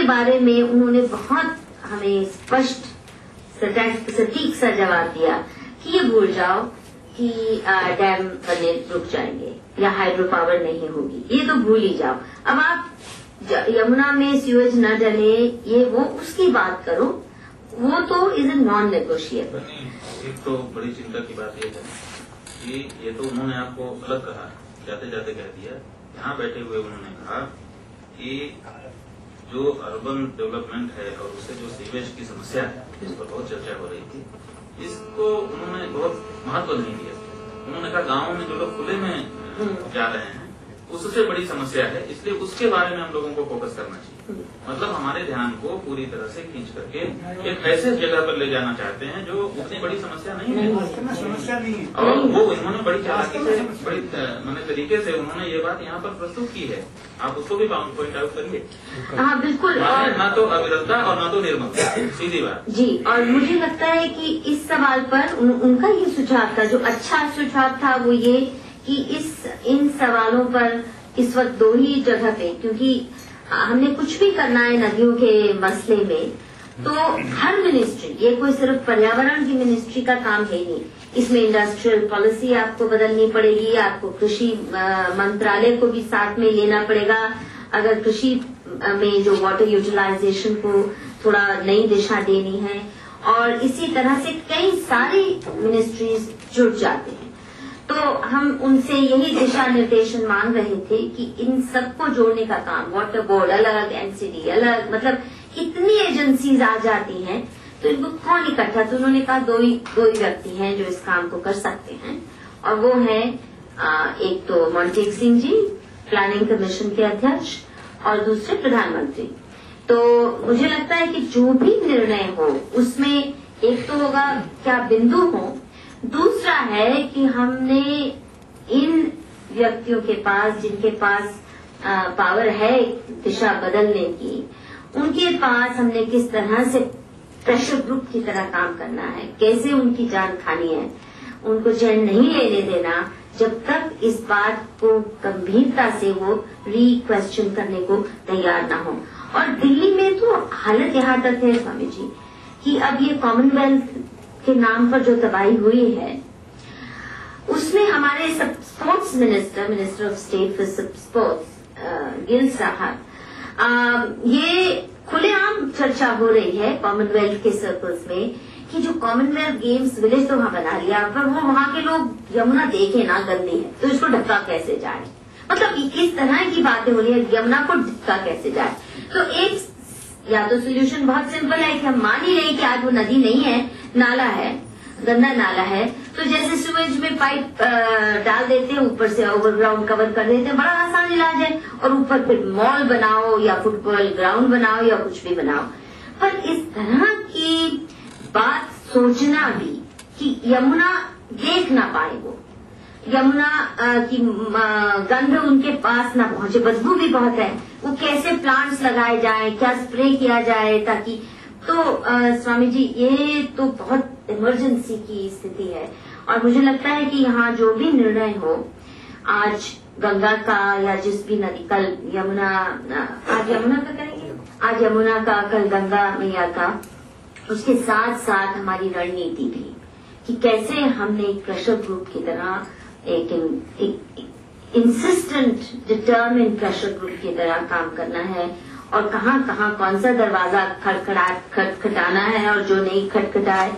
बारे में उन्होंने बहुत हमें स्पष्ट सटीक सा जवाब दिया कि ये भूल जाओ कि डैम बनने रुक जाएंगे या हाइड्रो पावर नहीं होगी, ये तो भूल ही जाओ। अब आप यमुना में सीवेज न डले, ये वो उसकी बात करो, वो तो इज नॉन नेगोशिएबल। एक तो बड़ी चिंता की बात ये है कि ये तो उन्होंने आपको गलत कहा, जाते जाते कह दिया। यहाँ बैठे हुए उन्होंने कहा कि जो अर्बन डेवलपमेंट है और उससे जो सीवेज की समस्या है, इस पर बहुत चर्चा हो रही थी, इसको उन्होंने बहुत महत्व नहीं दिया। उन्होंने कहा गाँव में जो लोग खुले में जा रहे हैं उससे बड़ी समस्या है, इसलिए उसके बारे में हम लोगों को फोकस करना चाहिए। मतलब हमारे ध्यान को पूरी तरह से खींच करके एक ऐसे जगह पर ले जाना चाहते हैं जो उतनी बड़ी समस्या नहीं है, समस्या नहीं है। और वो इन्होंने बड़ी चालाकी से, बड़ी मैंने तरीके से उन्होंने ये बात यहाँ पर प्रस्तुत की है। आप उसको भी पॉइंट आउट करिए। हाँ बिल्कुल। और ना तो अविरलता और ना तो निर्मलता, सीधी बात जी। और मुझे लगता है कि इस सवाल पर उनका ये सुझाव था, जो अच्छा सुझाव था वो ये कि इन सवालों पर इस वक्त दो ही जगह पे, क्योंकि हमने कुछ भी करना है नदियों के मसले में, तो हर मिनिस्ट्री, ये कोई सिर्फ पर्यावरण की मिनिस्ट्री का काम है नहीं, इसमें इंडस्ट्रियल पॉलिसी आपको बदलनी पड़ेगी, आपको कृषि मंत्रालय को भी साथ में लेना पड़ेगा। अगर कृषि में जो वाटर यूटिलाइजेशन को थोड़ा नई दिशा देनी है, और इसी तरह से कई सारी मिनिस्ट्रीज जुड़ जाते हैं। तो हम उनसे यही दिशा निर्देशन मांग रहे थे कि इन सबको जोड़ने का काम, वाटर बोर्ड अलग, एनसीडी अलग, मतलब इतनी एजेंसीज आ जाती हैं, तो इनको कौन इकट्ठा। तो उन्होंने कहा दो ही व्यक्ति हैं जो इस काम को कर सकते हैं, और वो है एक तो मोंटेक सिंह जी, प्लानिंग कमीशन के अध्यक्ष, और दूसरे प्रधानमंत्री। तो मुझे लगता है कि जो भी निर्णय हो उसमें एक तो होगा क्या बिंदु हो, दूसरा है कि हमने इन व्यक्तियों के पास, जिनके पास पावर है दिशा बदलने की, उनके पास हमने किस तरह से प्रेशर ग्रुप की तरह काम करना है, कैसे उनकी जान खानी है, उनको चैन नहीं लेने देना जब तक इस बात को गंभीरता से वो री-क्वेश्चन करने को तैयार ना हो। और दिल्ली में तो हालत यहाँ तक है स्वामी जी कि अब ये कॉमनवेल्थ के नाम पर जो तबाही हुई है, उसमें हमारे sports minister of state for sports Gill साहब, ये खुलेआम चर्चा हो रही है कॉमनवेल्थ के सर्कल्स में कि जो कॉमनवेल्थ गेम्स विलेज तो वहां बना लिया, पर वो वहां के लोग यमुना देखे ना गंदी है, तो इसको ढका कैसे जाए। मतलब इस तरह की बातें हो रही है, यमुना को ढका कैसे जाए। तो एक या तो सोल्यूशन बहुत सिंपल है कि हम मान ही रहे कि आज वो नदी नहीं है, नाला है, गंदा नाला है, तो जैसे सीवेज में पाइप डाल देते हैं, ऊपर से ओवरग्राउंड कवर कर देते हैं, बड़ा आसान इलाज है, और ऊपर फिर मॉल बनाओ या फुटबॉल ग्राउंड बनाओ या कुछ भी बनाओ। पर इस तरह की बात सोचना भी कि यमुना देख ना पाए, वो यमुना की गंध उनके पास ना पहुंचे, बदबू भी बहुत है, वो कैसे प्लांट्स लगाए जाए, क्या स्प्रे किया जाए ताकि, तो स्वामी जी ये तो बहुत इमरजेंसी की स्थिति है। और मुझे लगता है कि यहाँ जो भी निर्णय हो, आज गंगा का या जिस भी नदी, कल यमुना, आज यमुना का करेंगे, आज यमुना का, कल गंगा मैया का, उसके साथ साथ हमारी रणनीति भी कि कैसे हमने एक प्रेशर ग्रुप की तरह, एक इंसिस्टेंट डिटर्मिन्ड प्रेशर ग्रुप की तरह काम करना है, और कहाँ कहाँ कौन सा दरवाजा खटखटाना है और जो नहीं खटखटाए